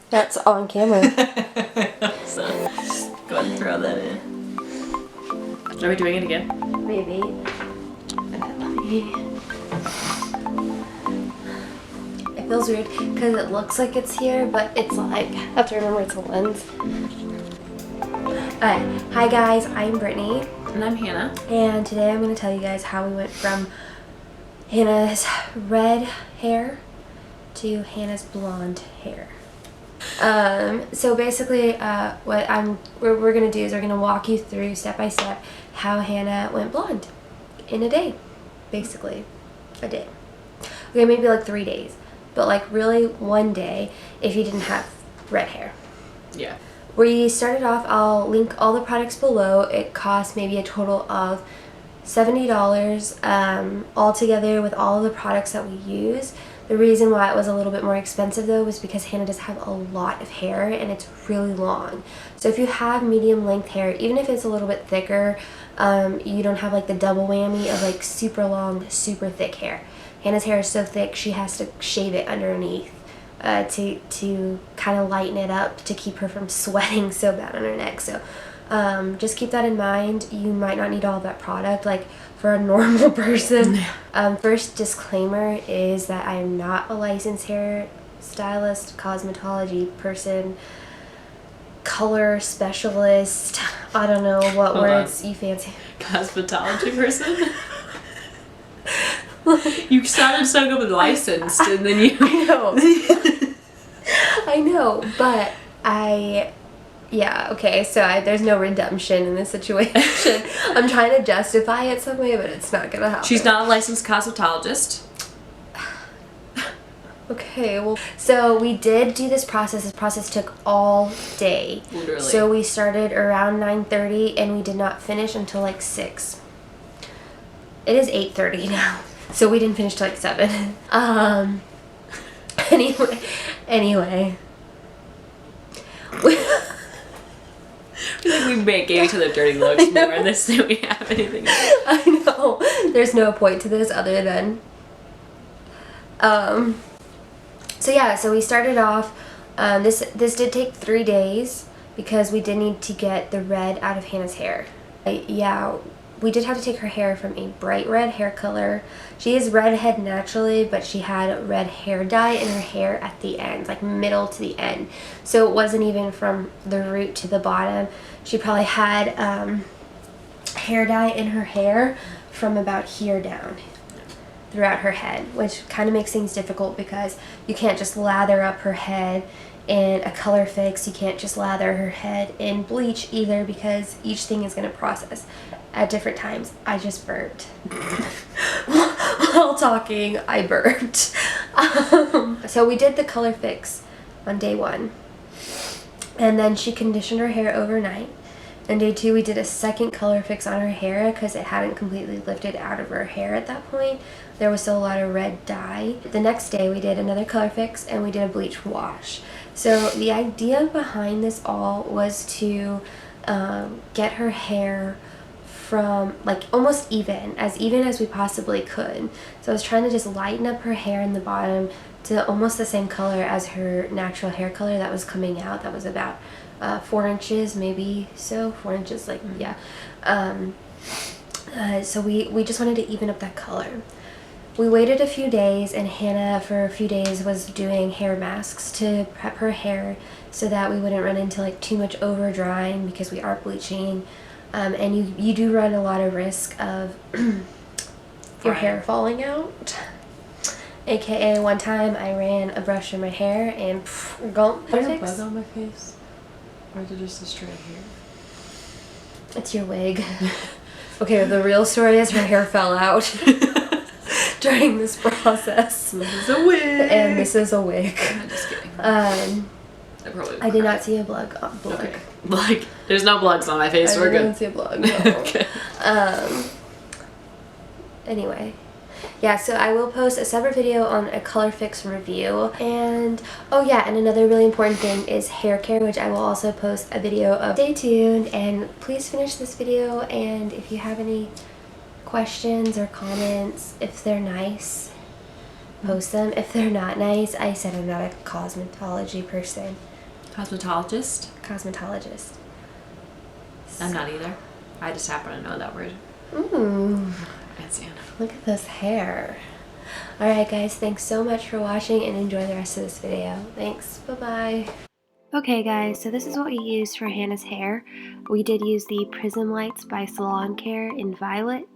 That's on camera. So, just go ahead and throw that in. Are we doing it again? Maybe. It feels weird because it looks like it's here, but it's like, I have to remember it's a lens. Hi guys, I'm Brittany. And I'm Hannah. And today I'm going to tell you guys how we went from Hannah's red hair to Hannah's blonde hair. So basically what we're going to do is we're going to walk you through step by step how Hannah went blonde in a day. Basically, a day. Okay, maybe like 3 days. But like really one day if you didn't have red hair. Yeah. We started off, I'll link all the products below. It cost maybe a total of $70 all together with all of the products that we use. The reason why it was a little bit more expensive though was because Hannah does have a lot of hair and it's really long. So if you have medium length hair, even if it's a little bit thicker, you don't have like the double whammy of like super long, super thick hair. Hannah's hair is so thick she has to shave it underneath to kind of lighten it up to keep her from sweating so bad on her neck. So just keep that in mind. You might not need all that product like for a normal person. First disclaimer is that I am not a licensed hair stylist, cosmetology person, color specialist. I don't know what words you fancy. Cosmetology person? You sounded so good with licensed and then you... I know. I know, but yeah, okay, so there's no redemption in this situation. I'm trying to justify it some way, but it's not gonna happen. She's not a licensed cosmetologist. Okay, well, so we did do this process. This process took all day. Literally. So we started around 9:30 and we did not finish until like 6. It is 8:30 now, so we didn't finish till like 7. Anyway. We make each other dirty looks more in this than we have anything else. I know. There's no point to this other than so yeah, so we started off this did take 3 days because we did need to get the red out of Hannah's hair. Yeah, we did have to take her hair from a bright red hair color. She is redhead naturally, but she had red hair dye in her hair at the end, like middle to the end. So it wasn't even from the root to the bottom. She probably had hair dye in her hair from about here down throughout her head, which kind of makes things difficult because you can't just lather up her head in a color fix. You can't just lather her head in bleach either because each thing is going to process at different times. I just burped. While talking, I burped. So we did the color fix on day 1. And then she conditioned her hair overnight. And day 2 we did a second color fix on her hair because it hadn't completely lifted out of her hair at that point. There was still a lot of red dye. The next day we did another color fix and we did a bleach wash. So the idea behind this all was to get her hair from like almost even as we possibly could. So I was trying to just lighten up her hair in the bottom to almost the same color as her natural hair color that was coming out. That was about 4 inches, maybe so 4 inches, like yeah. So we just wanted to even up that color. We waited a few days and Hannah for a few days was doing hair masks to prep her hair so that we wouldn't run into like too much over drying because we are bleaching. And you do run a lot of risk of your hair falling out. AKA one time I ran a brush in my hair and gulp. Is there a bug on my face? Or is it just a straight hair? It's your wig. Okay, the real story is her hair fell out during this process. This is a wig. And this is a wig. I'm just kidding. I did not see a blug. Okay. Like, there's no plugs on my face. We're good. I didn't see a blug. No. Okay. Anyway. Yeah, so I will post a separate video on a color fix review. And, oh yeah, and another really important thing is hair care, which I will also post a video of. Stay tuned, and please finish this video, and if you have any questions or comments, if they're nice, post them. If they're not nice, I said I'm not a cosmetology person. Cosmetologist? Cosmetologist. I'm not either. I just happen to know that word. Fancy. Look at this hair. Alright guys, thanks so much for watching and enjoy the rest of this video. Thanks, bye-bye. Okay guys, so this is what we used for Hannah's hair. We did use the Prism Lights by Salon in Violet.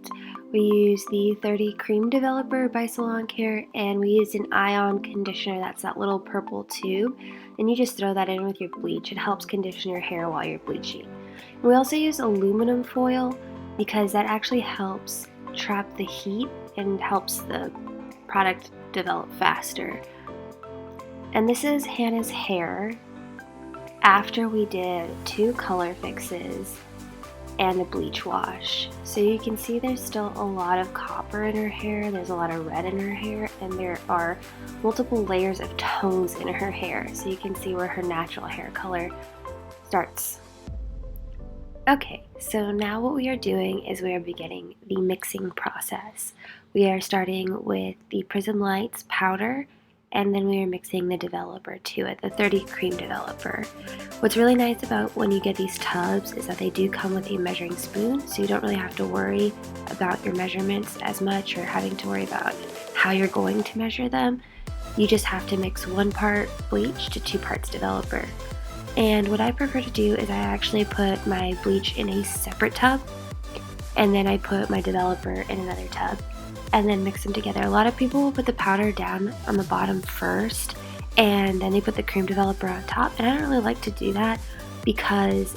We used the 30 Creme Developer by Salon and we used an ion conditioner, that's that little purple tube. And you just throw that in with your bleach. It helps condition your hair while you're bleaching. And we also use aluminum foil because that actually helps trap the heat and helps the product develop faster. And this is Hannah's hair after we did 2 color fixes and a bleach wash. So you can see there's still a lot of copper in her hair, there's a lot of red in her hair, and there are multiple layers of tones in her hair. So you can see where her natural hair color starts. Okay, so now what we are doing is we are beginning the mixing process. We are starting with the Prism Lights powder, and then we are mixing the developer to it, the 30 Creme Developer. What's really nice about when you get these tubs is that they do come with a measuring spoon, so you don't really have to worry about your measurements as much or having to worry about how you're going to measure them. You just have to mix 1 part bleach to 2 parts developer. And what I prefer to do is I actually put my bleach in a separate tub, and then I put my developer in another tub, and then mix them together. A lot of people will put the powder down on the bottom first, and then they put the cream developer on top, and I don't really like to do that because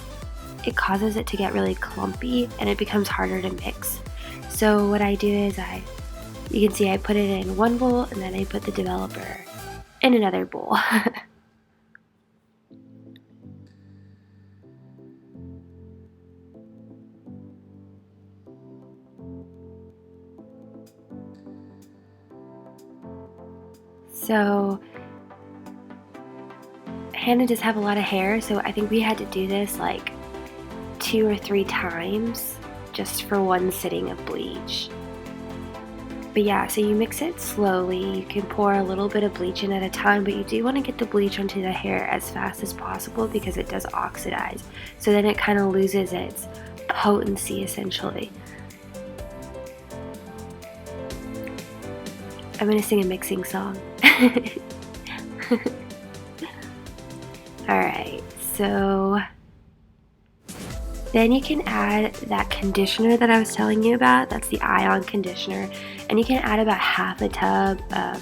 it causes it to get really clumpy and it becomes harder to mix. So what I do is you can see I put it in one bowl, and then I put the developer in another bowl. So Hannah does have a lot of hair, so I think we had to do this like 2 or 3 times just for one sitting of bleach. But yeah, so you mix it slowly. You can pour a little bit of bleach in at a time, but you do want to get the bleach onto the hair as fast as possible because it does oxidize. So then it kind of loses its potency essentially. I'm going to sing a mixing song. Alright, so then you can add that conditioner that I was telling you about. That's the ion conditioner. And you can add about half a tub,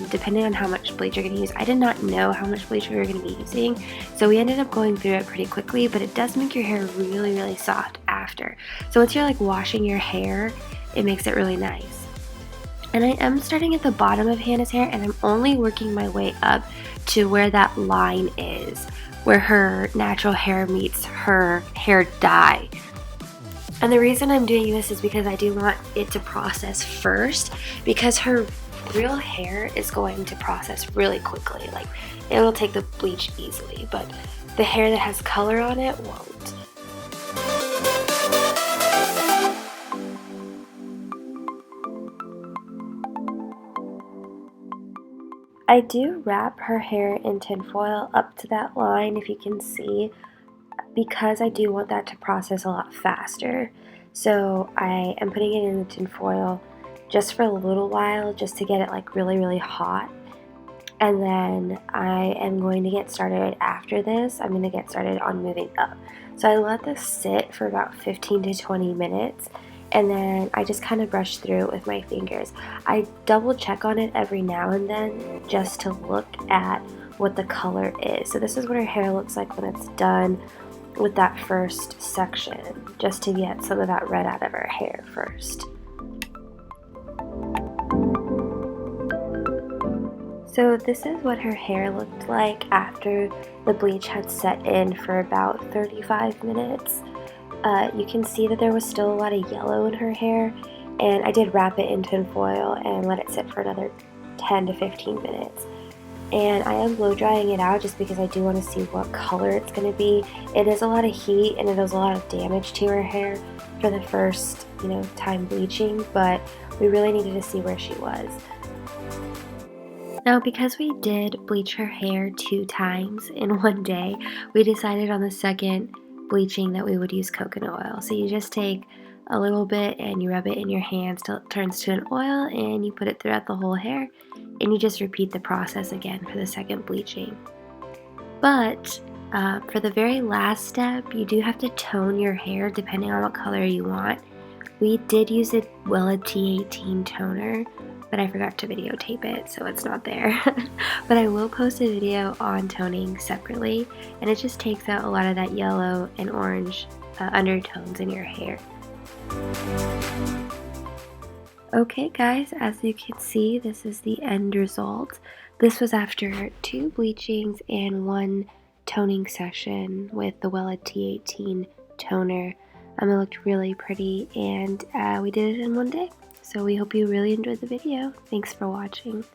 depending on how much bleach you're going to use. I did not know how much bleach we were going to be using, so we ended up going through it pretty quickly, but it does make your hair really, really soft after. So once you're like washing your hair, it makes it really nice. And I am starting at the bottom of Hannah's hair, and I'm only working my way up to where that line is, where her natural hair meets her hair dye. And the reason I'm doing this is because I do want it to process first, because her real hair is going to process really quickly. Like, it'll take the bleach easily, but the hair that has color on it won't. I do wrap her hair in tinfoil up to that line, if you can see, because I do want that to process a lot faster. So I am putting it in the tinfoil just for a little while, just to get it like really, really hot. And then I am going to get started after this. I'm going to get started on moving up. So I let this sit for about 15 to 20 minutes. And then I just kind of brush through it with my fingers. I double check on it every now and then just to look at what the color is. So this is what her hair looks like when it's done with that first section, just to get some of that red out of her hair first. So this is what her hair looked like after the bleach had set in for about 35 minutes. You can see that there was still a lot of yellow in her hair, and I did wrap it in tinfoil and let it sit for another 10 to 15 minutes. And I am blow drying it out just because I do want to see what color it's going to be. It is a lot of heat and it does a lot of damage to her hair for the first, time bleaching, but we really needed to see where she was. Now, because we did bleach her hair 2 times in one day, we decided on the second bleaching that we would use coconut oil. So you just take a little bit and you rub it in your hands till it turns to an oil, and you put it throughout the whole hair, and you just repeat the process again for the second bleaching. But for the very last step, you do have to tone your hair depending on what color you want. We did use a Wella T18 Toner, but I forgot to videotape it, so it's not there. But I will post a video on toning separately, and it just takes out a lot of that yellow and orange undertones in your hair. Okay guys, as you can see, this is the end result. This was after 2 bleachings and 1 toning session with the Wella T18 Toner. It looked really pretty, and we did it in one day. So we hope you really enjoyed the video. Thanks for watching.